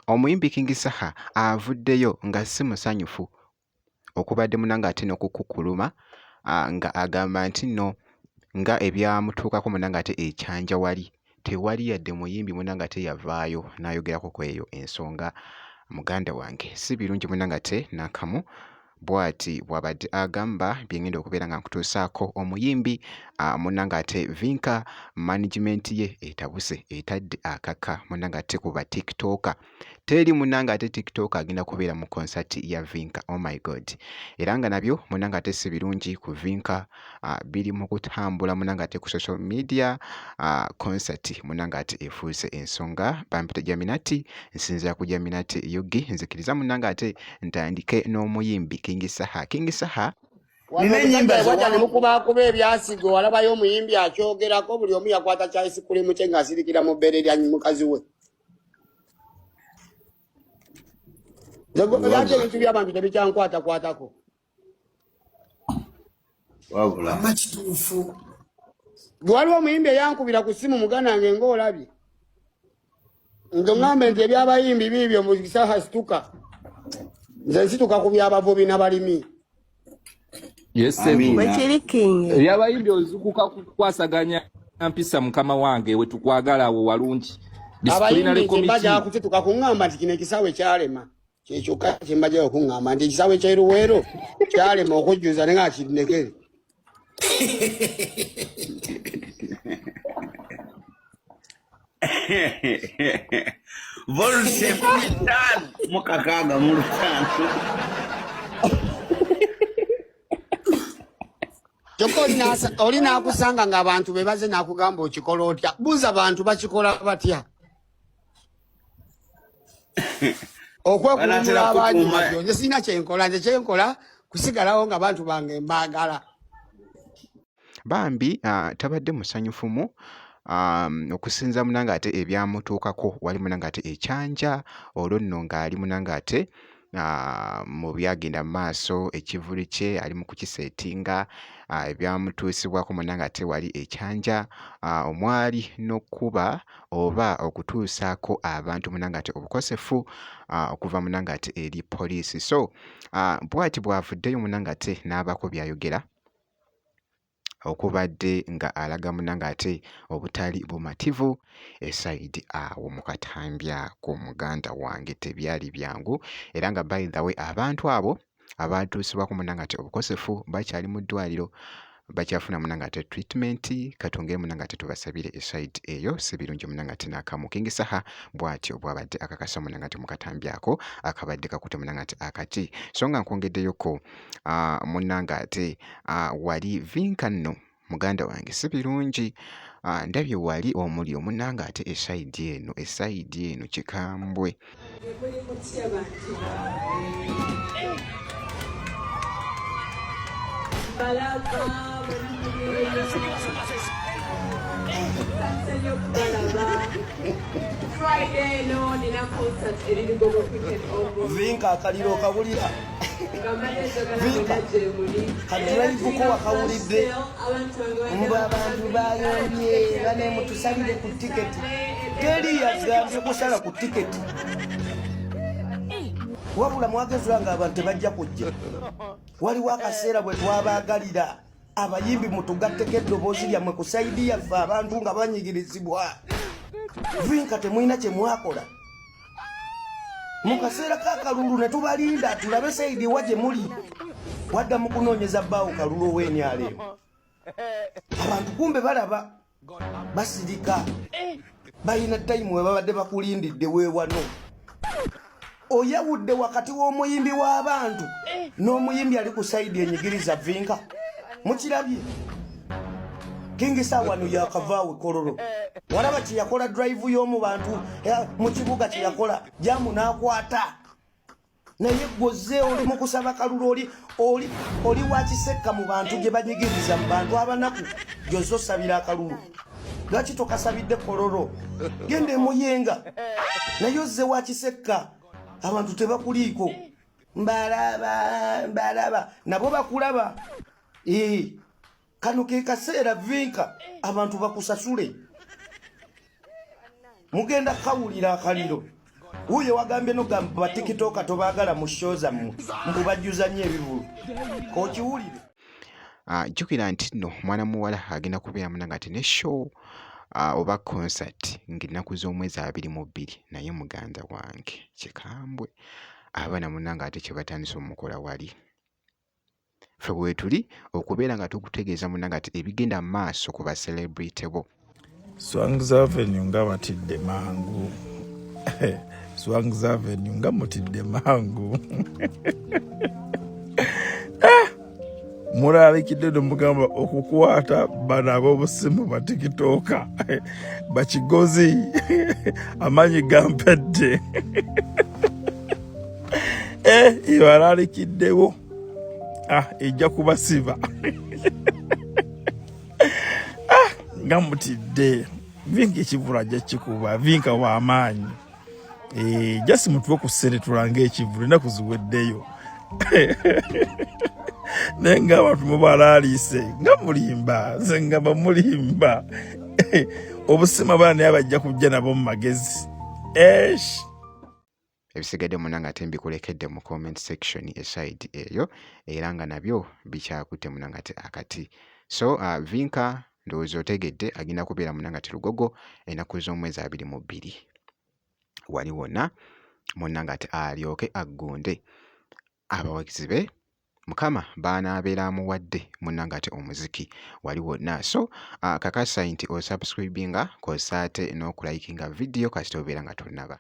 omuyimbi King Saha avuddeyo nga si musanyufu okubadde munanga ate n'okukukuluma nga agamba nti nno nga ebyamutuukako munanga ate ekyanja wali tewali yadde muyimbi munanga ate yavaayo n'ayogerako ku eyo ensonga. Muganda wange si birungi munanga ate n'akamu bw'ati bw'abadde agamba byengenda okubeera nga nkutuusaako omuyimbi munanga ate Vinka management ye etabuse etadde akaka munanga ate ku ba tiktoka teri munanga ate tiktok agenda kubeera mu concert ya Vinka. Oh my god, era nga nabyo munanga ate si birungi ku Vinka biri mu kutambula munanga ate ku social media concert munanga ate efuuse ensonga bampita Jaminati nsinzira ku Jaminati Yugi nzikiriza munanga ate ntandike n'omuyimbi King Saha. King Saha nina ennyimba z'owali mukubakuba ebyasigo walabayo omuyimbi akyogerako buli omu yakwata kyaisikirimu kye ng'asirikira mu bbeere lya mukazi we. Lwaki ebintu by'abantu tebikyankwatakwatako? Wabula kituufu. Waliwo omuyimbi eyankubira ku ssimu muganange ng'olabye. Ng'ŋŋambe nti ebyabayimbi biibyo mu Saha situka. Nze nsituka ku by'abavubi n'abalimi. Yes, ebyabayimbi ozikuka kukwasaganya mpisa mukama wange we tukwagala awo walungi. Abayimbi kyembajja kutetuka kuŋŋamba nti kino ekisaawe kyalema. Kyekyoka kyembajja okuŋŋamba nti ekisaawe kya Luweero kyalema okujjuza ne nga kirinekere. Volse mitano mukakaga mu lutano. Kyokka oli n'akusanga ng'abantu be baze n'akugamba okikola otya. Buuza abantu bakikola batya. Okwekulumula abangi batyo. Nze sirina kyenkola, nze kyenkola kusigalawo nga bantu bange mbaagala. Bambi tabadde musanyufumu okusinza munanga ate ebyamutuukako wali munanga ate ekyanja olwo nno ng'ali munanga ate mu byagenda mu maaso ekivuli kye ali mu kukiseetinga ebyamutuusibwako munanga ate wali ekyanja omwali n'okkuba oba okutuusaako abantu munanga ate obukosefu okuva munanga ate eri poliisi. So bw'ati bw'avuddeyo munanga ate n'abako byayogera okubadde nga alaga munanga ate obutali bumativu esayidi awo mu Katambya ku muganda wange tebyali byangu era nga by the way abantu abo abatuusibwako munanga ate obukosefu bakyali mu ddwaliro bakyafuna munanga ate treatment katongere munanga ate tubasabire esayidi eyo si birungi munanga ate n'akamu. King Saha bw'atyo bw'abadde akakasa munanga ate mu Katambyako akabadde kakute munanga ate akati so nga nkwongeddeyoko munanga ate wali Vinka nno muganda wange si birungi ndabye wali omuli omunanga ate esayidi eno kikambwe. Vinka akaliro kabulira. Vinka kadulayivuko wakawulidde mba abantu bayombye bane mutusalire ku tiketi teri yagambye kusala ku tiketi wabula mwagezula nga abantu tebajja kujja. Waliwo akaseera bwe twabaagalira abayimbi mutugatteko eddoboozi lyammwe ku sayidi yaffe abantu nga banyigirizibwa. Vinka temulina kye mwakola mu kaseera k'akalulu ne tubalinda tulabe sayidi wa gye muli wadda mu kunoonyeza bbaawo kalulu ow'enyaleemu. Abantu kumbe balaba basirika balina tayimu we babadde bakulindidde weewano. Oyawudde wakati w'omuyimbi w'abantu n'omuyimbi ali ku sayidi enyigiriza Vinka mukirabye. King Saha wano yakavaawe kololo walaba kye yakola drive y'omu bantu mu kibuga kye yakola jamu n'akwata naye gwoze oli mu kusaba kalulu oli wakisekka mu bantu gye banyigiriza mu bantu abanaku gyozo osabira akalulu. Lwaki tokasabidde kololo genda emuyenga naye ozze wakisekka abantu tebakuliiko mbalaba nabo bakulaba. Kano ke kaseera Vinka abantu bakusasule mugenda kawulira akaliro Wuyo wagambye nogamba batikitoka tobaagala mu show zammwe mubajjuza nnyo ebivulu kokiwulire. Jjukira nti nno mwana muwala agenda kubeera munanga ati ne show oba concert ng'ennaku z'omwezi 22 naye muganda wange kikambwe abaana munanga ate kye batandise omukola wali. Ffe bwe tuli okubeera nga tukutegeeza munanga ati ebigenda mu maaso ku baselebrity bo. Swangs Avenue nga batidde mangu. Swangs Avenue nga mutidde mangu. Mulalikidde nomugamba okukwata bano ab'obusimu batikitooka bakigozi amanyi gampedde. Ibalalikiddewo ejja kubasiba. Nga mutidde vinka ekivulu ajja kikuba vinka w'amaanyi. Jasi mutuwe ku ssere tulanga ekivulu ennaku ziweddeyo. Naye nga abantu mubalaalise nga mulimba nze nga bamulimba. Obusima abaana naye bajja kujja nabo mu magezi. Ebisigadde munanga ate mbikulekedde mu comment section eside eyo era nga nabyo bikyakutte munanga ate akati. So vinka ndowooza otegedde agenda kubeera munanga ati Lugogo ennaku z'omwezi 22 wali wonna munanga ati alyoke aggunde abawagizi be Mukama baanaabeera amuwadde munanga ati omuziki wali wonna. So kakasa nti osubscribinga kosaate n'okulayikinga video kasita obeera nga tonnaba.